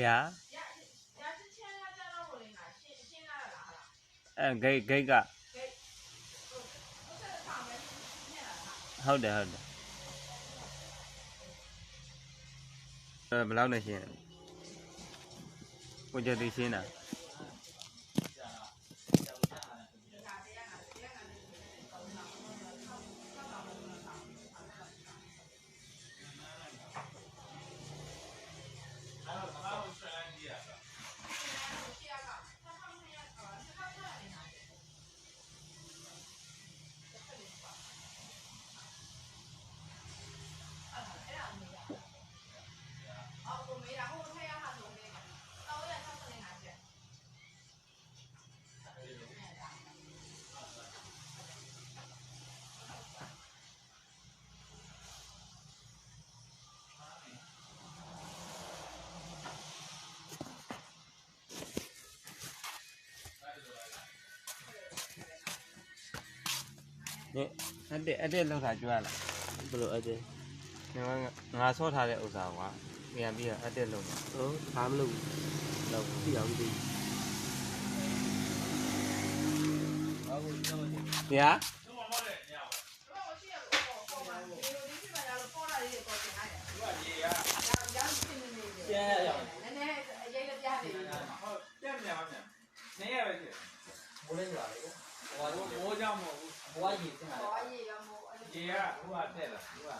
呀？给个。好的好的。不老那些，我觉得些呢。အဲ့တဲ့လောက်တာကျွမ်းလားဘယ်လိုအဲ့တဲ့ငါဆော့ထားတဲ့ဥစ္စာကွာပြန်ပြီးတော့အဲ့တဲ့လောက်တော့ဟုတ်ဘာမလုပ်ဘူးလောက်ပြီးအောင်ပြီးဗျာမိုးကြောင့်မဟုတ်ဘူးဘွားရည်တင်လာတယ်ဘွားရည်ရောမိုးရေကဟိုကတက်လာဟိုက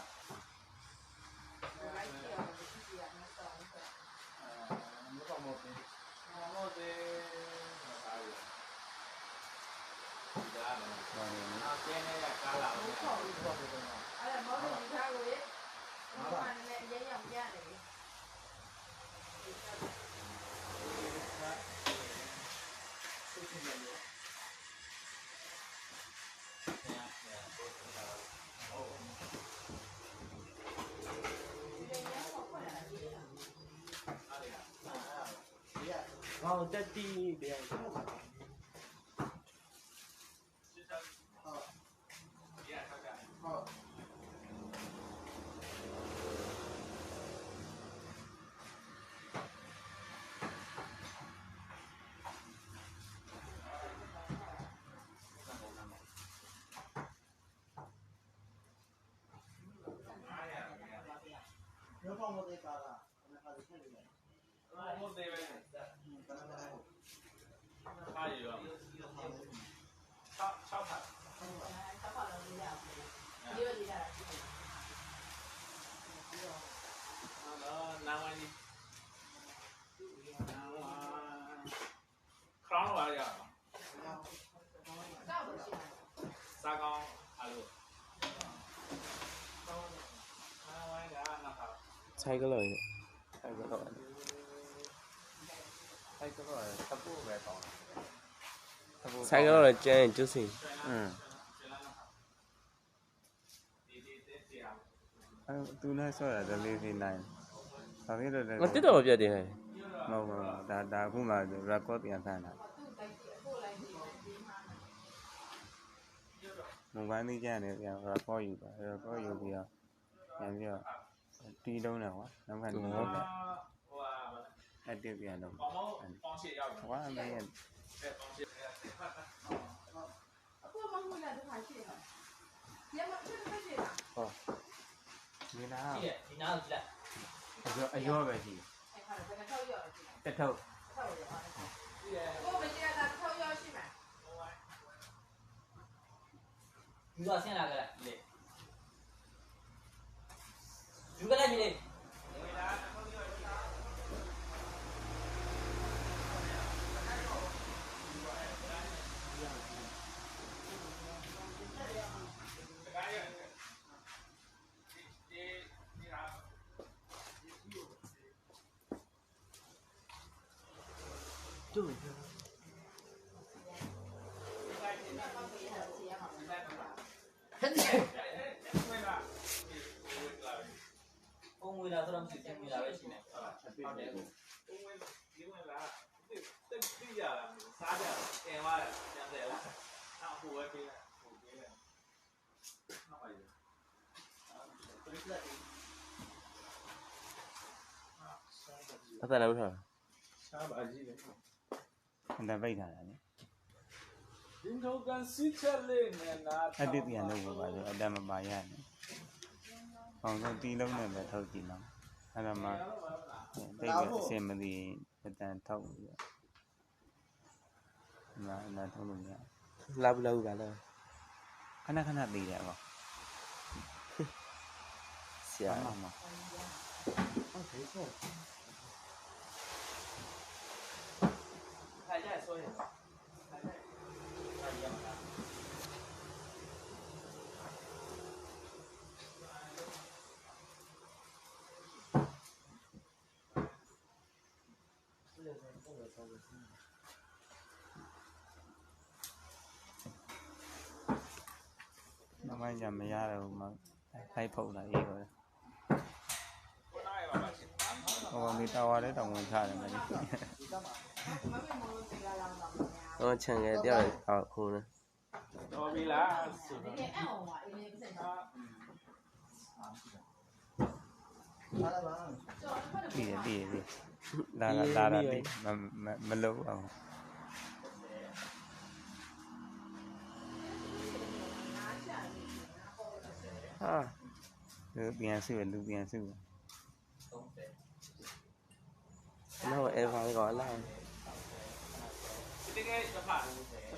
ဟောတက်တီးပြန်ဆိုင်ကလေး အဲ့ကတော့တပူပဲတောင်းဆိုင်ကတော့ကျန်းကျုပ်စီအဲ့သူနဲ့ဆော့တာလေးနိုင်ဘာဖြစ်လို့လဲမတက်တော့ပြတ်တယ်ဟဲ့မဟုတ်ဒါအခုမှ record ပြန်ဖန်တာမိုဘိုင်းလေးကျန်တယ်ပြန် record ယူတာ record ယူပြီးတော့ပြန်ပြီးတော့တီးလုံးတယ်ကွာနောက်ခံတီးလုံးတယ်အဲ့တစ်ပြန်တော့ဟောအမေရဲ့အခုမဟုတ်လားတခါရှိတယ်ညမဖြစ်ဖြစ်ရှိလားဟောဒီနာရှိတယ်ဒီနာကိုကြည့်လိုက်အရောပဲရှိတယ်အဲ့ခါတော့ဘယ်နှထောက်ရောရှိလဲတစ်ထောက်ထောက်ရောရှိတယ်ကိုမကြည့်ရတာထောက်ရောရှိမှာဒီတော့ဆင်းလာကြလေယူကြလိုက်ပြီလေ对。公会啦，都能是公会啦，为什么？好的。公会，因为啦，对呀，啥的，电话的，这样子啦，那户外给了，户外给了，那玩意儿。他在哪边？ ရှားပါကြီးလေ အတန်ပိတ်ထားတာလေ ဒီတော့ကန်စီချက်လေးနဲ့နာ အတိတ်ပြန်လုပ်ပါဆိုအတန်မပါရနဲ့။အောင်ဆုံးတီးလုံးနဲ့ပဲထုတ်ကြည့်နော်။အဲ့ဒါမှတိတ်ကအစင်မသိအတန်ထုတ်ပြီးတော့အနာထုတ်လို့ရ လာဘူးလာဘူးပါလား ခဏခဏသေးတယ်ပေါ့ ဆရာ မှန်ပါ ထိုင်ကြဆိုရင်ထိုင်ကြထိုင်ရမှာ နောက်မှညမရတော့မှလိုက်ဖုတ်လာရေးတော့ဟောဒီတာဝါလေးတောင်ဝင်ချတယ်မင်း ဟောချန်ခဲ့တရားအော်ခုန တော်ပြီလားဆိုတော့ ပြီးလာတိမလို့အောင် ဟာ လူပြန်စုလူပြန်စု နောက်အဲဖာလေးကောလာ ဒီကဲတဖာ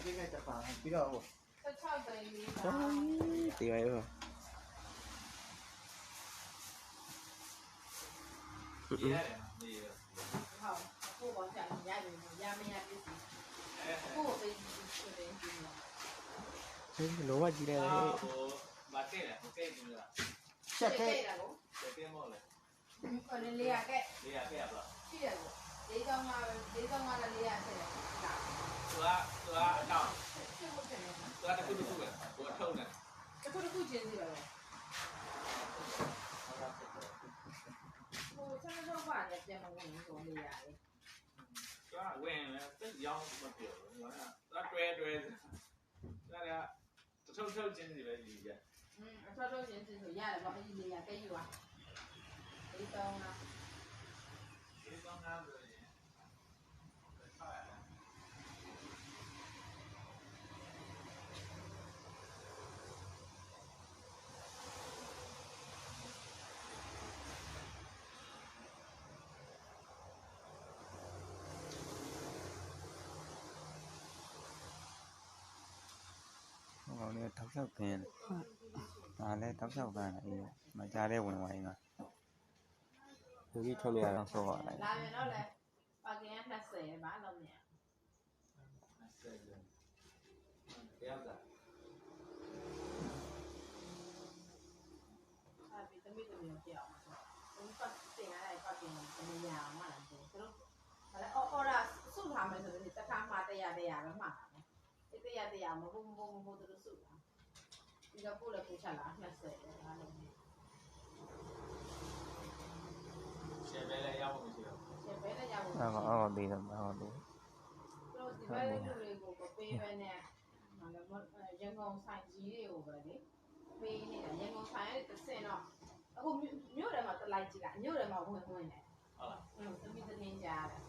ပြီးတော့ဒီရိုက်ရော ဒီရတယ်ဒီရ လောဝကြီးတယ် ဟိုမကဲတယ်မကဲဘူးလား ချက်ခဲ့ ကဲမောလေ လေးရကဲ လေးရကဲပါ ရှိတယ်ကိုလေးတောင်းမှလေးရဆက်တယ်ဒါ သူကအတော့ ဖြစ်ဖို့ဖြစ်နေတာ သူကတခုတခုပဲဟိုအထုံးနဲ့ တစ်ခုချင်းစီပါပဲဟိုဆက်တော့ပါလေပြန်မဝင်ဘူးဆိုလေးရတယ် သူကဝင်လဲသိရောင်းမပြောဘူးသူကတွဲဒါကထုတ်ချင်းစီပဲကြီးကြ အထောက်တော့ချင်းစီဆိုရတယ်ပေါ့အကြီးလေးရကဲယူပါလေးတောင်းလား ဒီကောင်းကားဆိုရင် ဟောလေတောက်လျှောက်ခင်းဒါလည်းတောက်လျှောက်ကန်အေးမကြားတဲ့ဝင်ဝိုင်းက လူကြီးထုံးနေရ တောက်ဆော့ရတယ် လာရင်တော့လေပါကင်20ဘာလို့မြင် တရားသာ အပြီးသမီးတို့ပြောင်းဆိုဘုပတ်တင်ရတဲ့ပါကင်ကိုမရအောင်မလားသူတို့အော်ရာစုထားမယ်ဆိုတော့တခါမှတရားပဲမှားတယ်တရားမဟုတ်သူတို့စုတာဒီကပို့လည်းပို့ချလာ20ဘာလို့ ရှယ်ပဲလည်းရောက်မှုရှိတော့ ရှင်ပဲလည်းရဖို့ အော်သေးတယ်ဟောသေး တို့ဒီဘက်လူတွေကိုပေးပဲနဲ့ရန်ကုန်ဆိုင်ကြီးတွေကိုပဲလေပေးနေတာရန်ကုန်ဆိုင်ရဲ့တစ်စင်တော့အခုမြို့ထဲမှာတလိုက်ကြည့်လိုက်မြို့ထဲမှာဝင်နေတယ် ဟုတ်လား သမီးတင်းကြားတယ်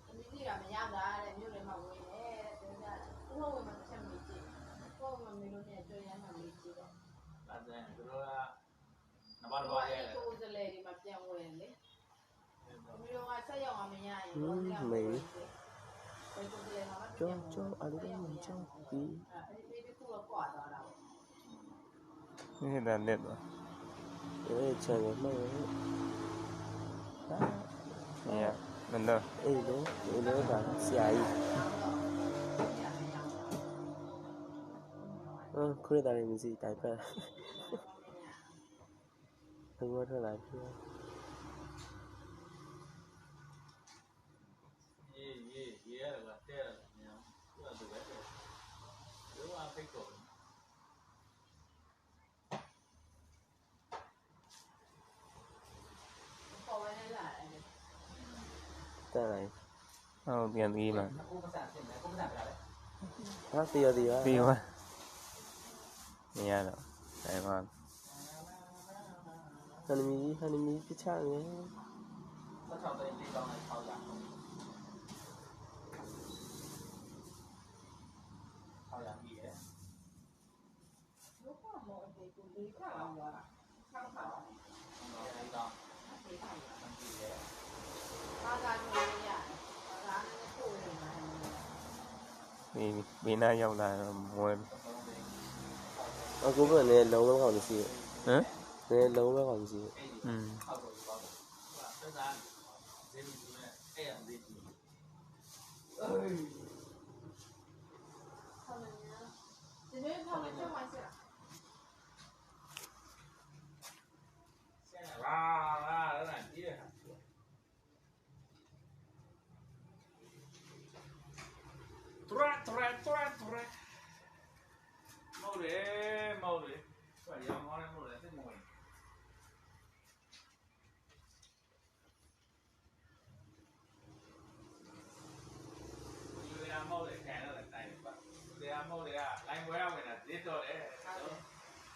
သမီးကြီးကမရောက်တာတဲ့မြို့ထဲမှာဝင်တယ်တဲ့ဒါသူတို့ဝင်မှာတစ်ချက်မေးကြည့်ကိုယ်မှမလို့နဲ့တွေ့ရမှမေးကြည့်တော့ ဒါဆိုရင်သူတို့ကနဘာဘာရဲ့ ကိုယ်စလဲဒီမှာပြန်ဝင်လေမြို့ကဆက်ရောက်အောင်မရရင်တော့ဘယ်ကိုယ်စလဲမှာ ကျော်အလူမင်းကျော်ဒီ အဲ့ဒီကူကကွာသွားတာပေါ့ ဒီတဲ့လက်တော့ အဲချန်ရမလို့ အေးမလို့ အေးလို့ဒါဆရာကြီးခရစ်တာရဲ့မြစီတိုင်ဖက်ဘယ်မှာထွက်လာပြီ ရေးရတယ်ကတဲ့ရတယ်ညောင်းသူကသူပဲတဲ့သူကဖိတ်ကုန် ပေါ်ဝင်လာတယ် တက်လိုက် ဟုတ်ပြန်ပြီးမှ ကိုမစားဖြစ်မယ်ကိုမစားပြရတယ် ဟာစီရဒီပါ ပြီးမှမရတော့ဒါမှ ဟန်မီပြချနေ 16သိန်း4တောင်းနဲ့600ဟုတ်600ပြီရဲ့ 如果冇地故你看完我了，看好了， 4တောင်း 没看完。 မကြည့်ရဲ့ ဘာသာလို့ရတယ်ဘာသာနဲ့ပို့နေတာ ဘေးနားရောက်လာမွဲ 3သိန်း အခုဘယ်နဲ့လုံးလုံးကောင်မရှိ ဟမ် ဘူးနည်းလုံးလုံးကောင်မရှိ อืม ဟောက်တော့ပေါ့ဆက်သားဇင်းကြီးနဲ့အဲ့ရသေးကြီးအေး 他们呢？这边他们开玩笑。 ဆင်းလာအဲ့ဒါကြီးရဲ့ဟာထရထရထရထရမော်လေဘာရောင်းခေါင်းနဲ့မော်လေသိမဝင်လူရမော်လေခံရတဲ့တိုင်းပါလူရမော်လေကလိုင်းပွဲရဝင်တာဈေးတော့တယ်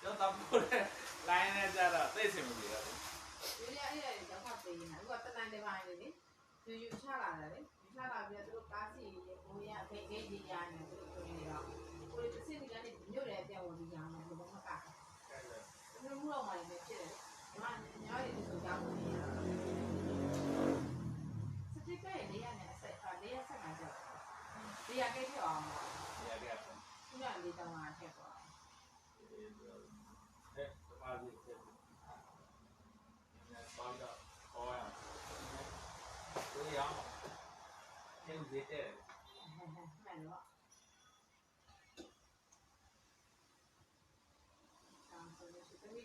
ကျွန်တော်တော့လိုင်းနဲ့ကြတော့သိစင်မလို့ရတယ် ဒီနေ့အဲ့ရရောက်ဖတ်ပေးနေတာသူကတနန်တပိုင်းလေယူချလာတယ်လေယူချလာပြီးတော့သူတို့ကားစီဘိုးရအဖေကြီးကြီးညာနေသူတို့နေတော့ကိုယ်တစ်စစ်ဒီကနေမြို့ရဲပြန်ဝင်ပြီးညာမှာဘယ်တော့မှကတာဘယ်လိုမှတော့မလည်းဖြစ်တယ်ညီမညာရီဆိုကြောင်းနေရစတိကရဲ့နေရနဲ့အဆက်လေးရဆက်မှာကြောက်လေးရကိတ်ပြောင်း ဒီရတဲ့ ခုနလေးတောင်းတာထက်သွား တဲ့ပါစီတဲ့ပေါင်းတော့ဟောရအောင်ဒီရအောင်ကျင်းသေးတယ် မှန်တော့ဆောင်းဆိုလို့ရှိရင်ဒီ